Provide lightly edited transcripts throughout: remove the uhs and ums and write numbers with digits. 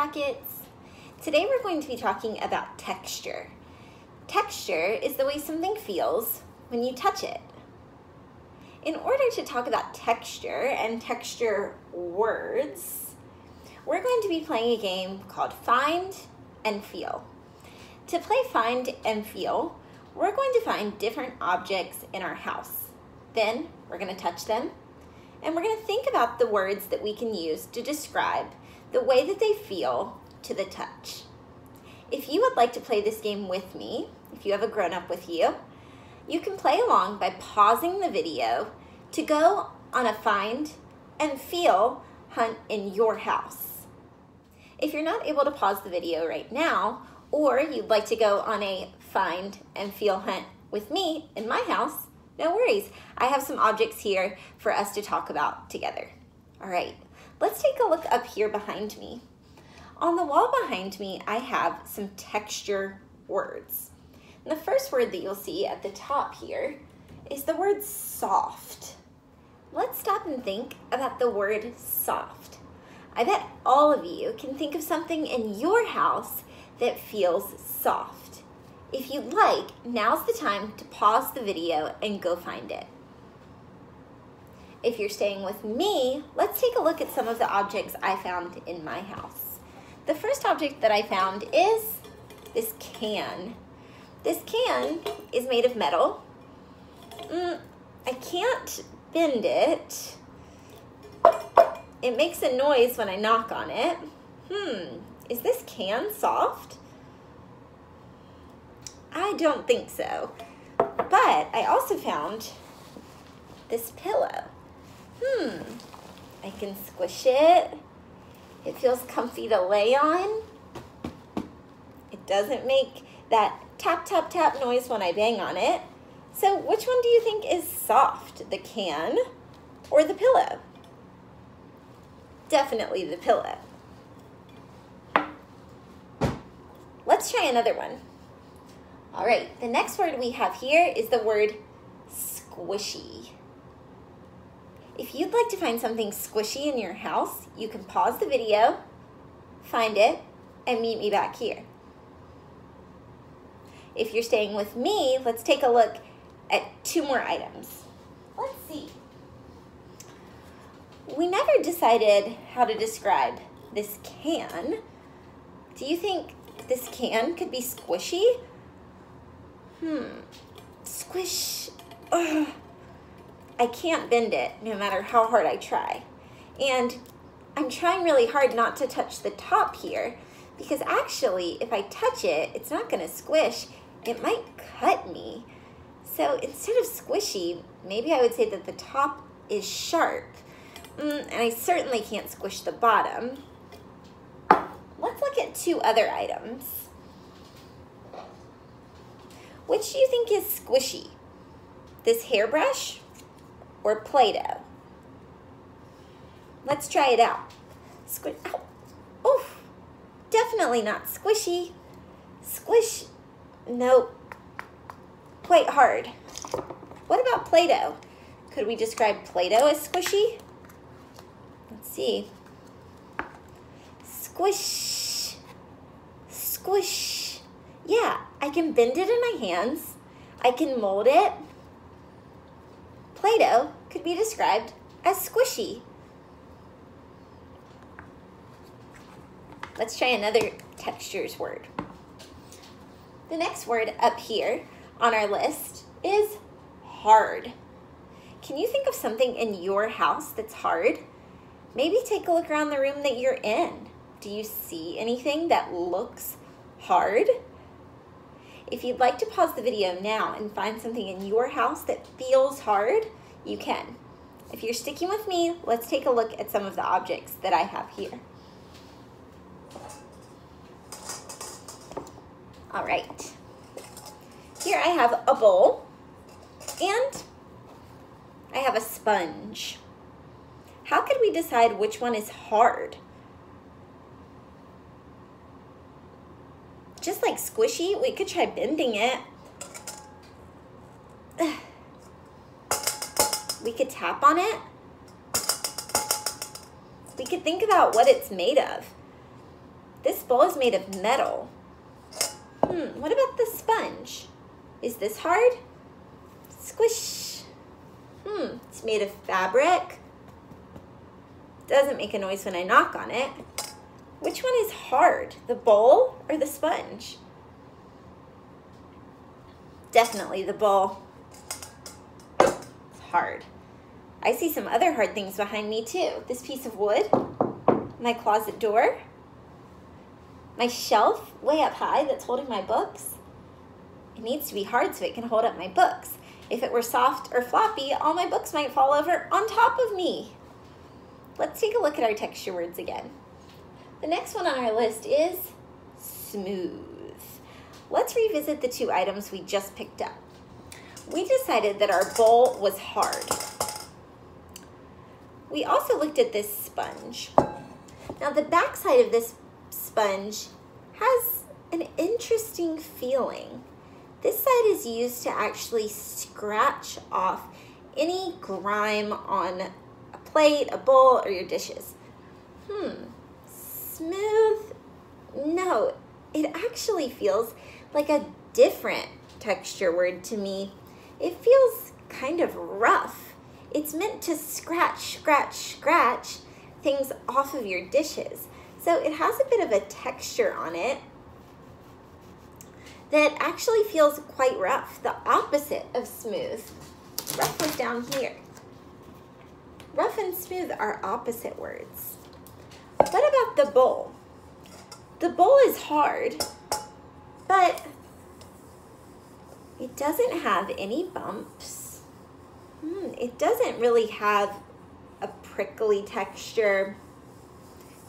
Rockets. Today we're going to be talking about texture. Texture is the way something feels when you touch it. In order to talk about texture and texture words, we're going to be playing a game called Find and Feel. To play Find and Feel, we're going to find different objects in our house. Then we're going to touch them, and we're going to think about the words that we can use to describe the way that they feel to the touch. If you would like to play this game with me, if you have a grown-up with you, you can play along by pausing the video to go on a find and feel hunt in your house. If you're not able to pause the video right now, or you'd like to go on a find and feel hunt with me in my house, no worries. I have some objects here for us to talk about together. All right, let's take a look up here behind me. On the wall behind me, I have some texture words. And the first word that you'll see at the top here is the word soft. Let's stop and think about the word soft. I bet all of you can think of something in your house that feels soft. If you'd like, now's the time to pause the video and go find it. If you're staying with me, let's take a look at some of the objects I found in my house. The first object that I found is this can. This can is made of metal. I can't bend it. It makes a noise when I knock on it. Is this can soft? I don't think so. But I also found this pillow. I can squish it. It feels comfy to lay on. It doesn't make that tap, tap, tap noise when I bang on it. So which one do you think is soft, the can or the pillow? Definitely the pillow. Let's try another one. All right, the next word we have here is the word squishy. If you'd like to find something squishy in your house, you can pause the video, find it, and meet me back here. If you're staying with me, let's take a look at two more items. Let's see. We never decided how to describe this can. Do you think this can could be squishy? Squish. Ugh. I can't bend it no matter how hard I try. And I'm trying really hard not to touch the top here because actually if I touch it, it's not gonna squish. It might cut me. So instead of squishy, maybe I would say that the top is sharp. And I certainly can't squish the bottom. Let's look at two other items. Which do you think is squishy? This hairbrush or Play-Doh? Let's try it out. Squish, ow. Oof, definitely not squishy. Squish, nope, quite hard. What about Play-Doh? Could we describe Play-Doh as squishy? Let's see. Squish, squish. Yeah, I can bend it in my hands. I can mold it. Play-Doh could be described as squishy. Let's try another textures word. The next word up here on our list is hard. Can you think of something in your house that's hard? Maybe take a look around the room that you're in. Do you see anything that looks hard? If you'd like to pause the video now and find something in your house that feels hard, you can. If you're sticking with me, let's take a look at some of the objects that I have here. All right. Here I have a bowl and I have a sponge. How could we decide which one is hard? Just like squishy, we could try bending it. We could tap on it. We could think about what it's made of. bowl is made of metal. What about the sponge? Is this hard? Squish. It's made of fabric. Doesn't make a noise when I knock on it. Which one is hard, the bowl or the sponge? Definitely the bowl. It's hard. I see some other hard things behind me too. This piece of wood, my closet door, my shelf way up high that's holding my books. It needs to be hard so it can hold up my books. If it were soft or floppy, all my books might fall over on top of me. Let's take a look at our texture words again. The next one on our list is smooth. Let's revisit the two items we just picked up. We decided that our bowl was hard. We also looked at this sponge. Now the back side of this sponge has an interesting feeling. This side is used to actually scratch off any grime on a plate, a bowl, or your dishes. Smooth? No, it actually feels like a different texture word to me. It feels kind of rough. It's meant to scratch things off of your dishes. So it has a bit of a texture on it that actually feels quite rough, the opposite of smooth. Rough was down here. Rough and smooth are opposite words. What about the bowl? The bowl is hard, but it doesn't have any bumps. It doesn't really have a prickly texture.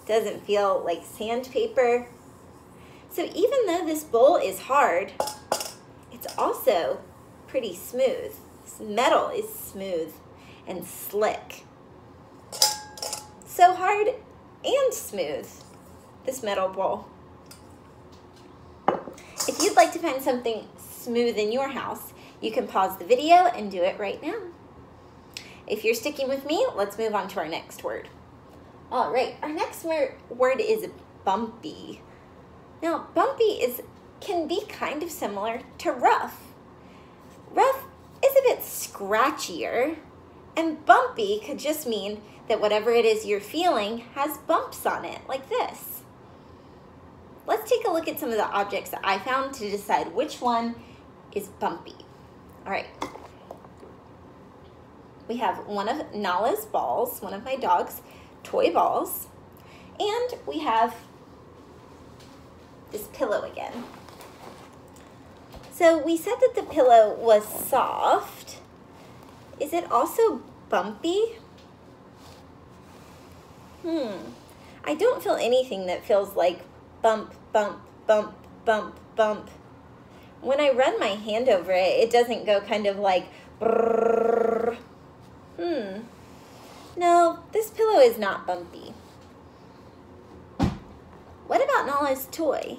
Doesn't feel like sandpaper. So even though this bowl is hard, it's also pretty smooth. This metal is smooth and slick. So hard and smooth, this metal bowl. If you'd like to find something smooth in your house, you can pause the video and do it right now. If you're sticking with me, let's move on to our next word. All right, our next word is bumpy. Now, bumpy can be kind of similar to rough. Rough is a bit scratchier, and bumpy could just mean that whatever it is you're feeling has bumps on it, like this. Let's take a look at some of the objects that I found to decide which one is bumpy. All right. We have one of Nala's balls, one of my dog's toy balls, and we have this pillow again. So we said that the pillow was soft. Is it also bumpy? I don't feel anything that feels like bump, bump, bump, bump, bump. When I run my hand over it, it doesn't go kind of like brrrr. No, this pillow is not bumpy. What about Nala's toy?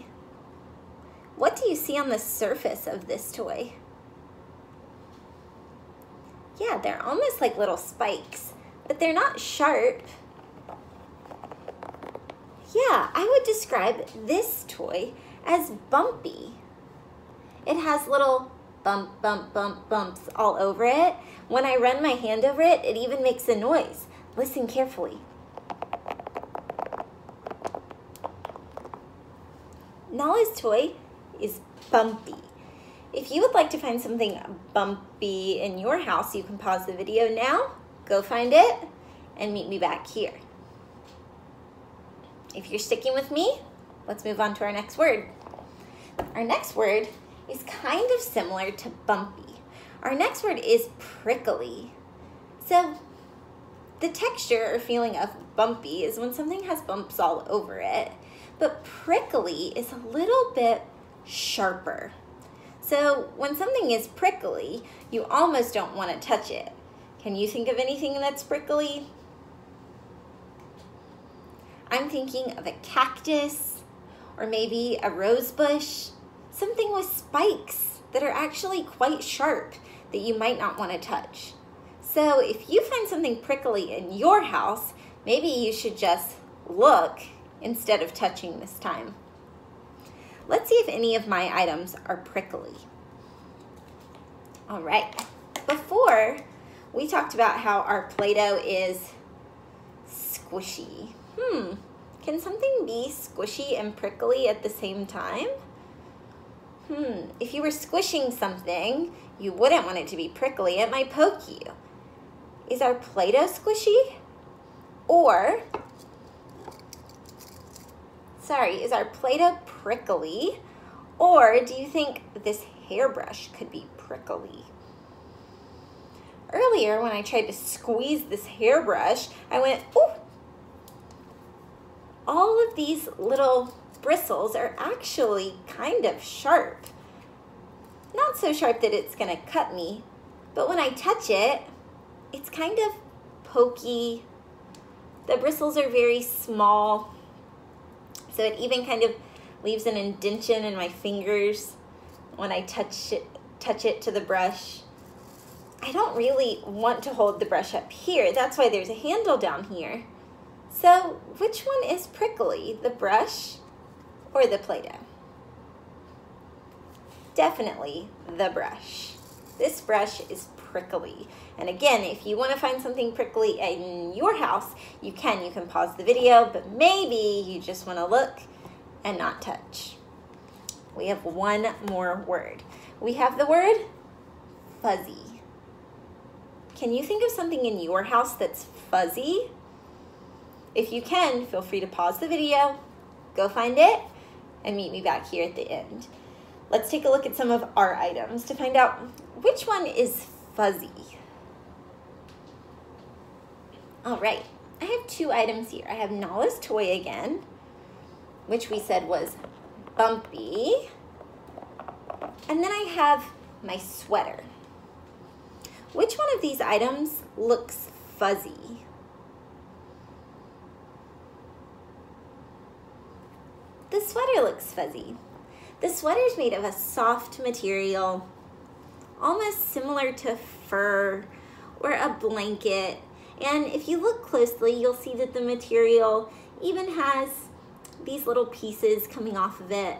What do you see on the surface of this toy? Yeah, they're almost like little spikes, but they're not sharp. Yeah, I would describe this toy as bumpy. It has little bump, bump, bump, bumps all over it. When I run my hand over it, it even makes a noise. Listen carefully. Nala's toy is bumpy. If you would like to find something bumpy in your house, you can pause the video now, go find it, and meet me back here. If you're sticking with me, let's move on to our next word. Our next word is kind of similar to bumpy. Our next word is prickly. So the texture or feeling of bumpy is when something has bumps all over it, but prickly is a little bit sharper. So when something is prickly, you almost don't want to touch it. Can you think of anything that's prickly? I'm thinking of a cactus or maybe a rose bush, something with spikes that are actually quite sharp that you might not want to touch. So if you find something prickly in your house, maybe you should just look instead of touching this time. Let's see if any of my items are prickly. All right, before we talked about how our Play-Doh is squishy. Can something be squishy and prickly at the same time? If you were squishing something, you wouldn't want it to be prickly. It might poke you. Is our Play-Doh squishy? Or, is our Play-Doh prickly? Or do you think this hairbrush could be prickly? Earlier, when I tried to squeeze this hairbrush, I went, ooh! All of these little bristles are actually kind of sharp. Not so sharp that it's gonna cut me, but when I touch it, it's kind of pokey. The bristles are very small, so it even kind of leaves an indentation in my fingers when I touch it to the brush. I don't really want to hold the brush up here. That's why there's a handle down here. So which one is prickly, the brush or the Play-Doh? Definitely the brush. This brush is prickly. And again, if you want to find something prickly in your house, you can pause the video, but maybe you just want to look and not touch. We have one more word. We have the word fuzzy. Can you think of something in your house that's fuzzy? If you can, feel free to pause the video, go find it, and meet me back here at the end. Let's take a look at some of our items to find out which one is fuzzy. All right, I have two items here. I have Nala's toy again, which we said was bumpy. And then I have my sweater. Which one of these items looks fuzzy? The sweater looks fuzzy. The sweater is made of a soft material, almost similar to fur or a blanket. And if you look closely, you'll see that the material even has these little pieces coming off of it,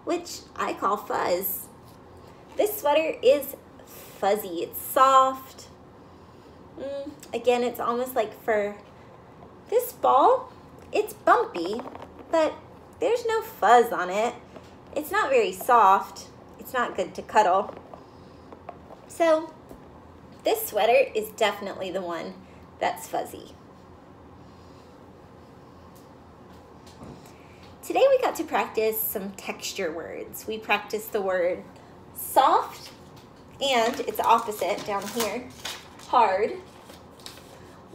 which I call fuzz. This sweater is fuzzy. It's soft. Again, it's almost like fur. This ball, it's bumpy, but there's no fuzz on it. It's not very soft. It's not good to cuddle. So this sweater is definitely the one that's fuzzy. Today we got to practice some texture words. We practiced the word soft and its opposite down here, hard.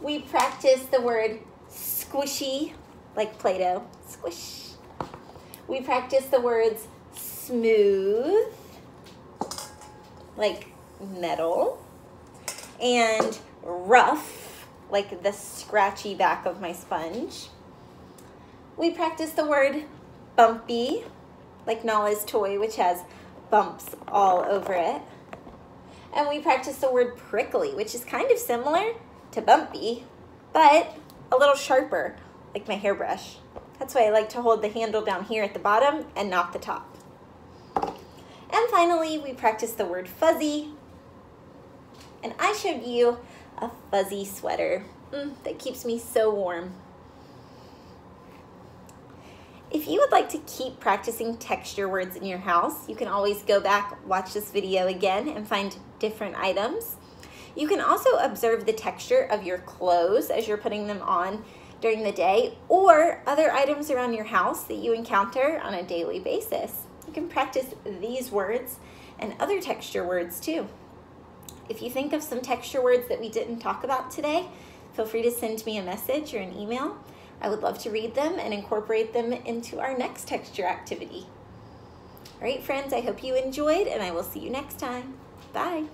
We practiced the word squishy, like Play-Doh, squish. We practiced the words smooth, like metal, and rough, like the scratchy back of my sponge. We practiced the word bumpy, like Nala's toy, which has bumps all over it. And we practiced the word prickly, which is kind of similar to bumpy, but a little sharper, like my hairbrush. That's why I like to hold the handle down here at the bottom and not the top. And finally, we practiced the word fuzzy. And I showed you a fuzzy sweater that keeps me so warm. If you would like to keep practicing texture words in your house, you can always go back, watch this video again, and find different items. You can also observe the texture of your clothes as you're putting them on during the day, or other items around your house that you encounter on a daily basis. You can practice these words and other texture words too. If you think of some texture words that we didn't talk about today, feel free to send me a message or an email. I would love to read them and incorporate them into our next texture activity. All right, friends, I hope you enjoyed, and I will see you next time. Bye.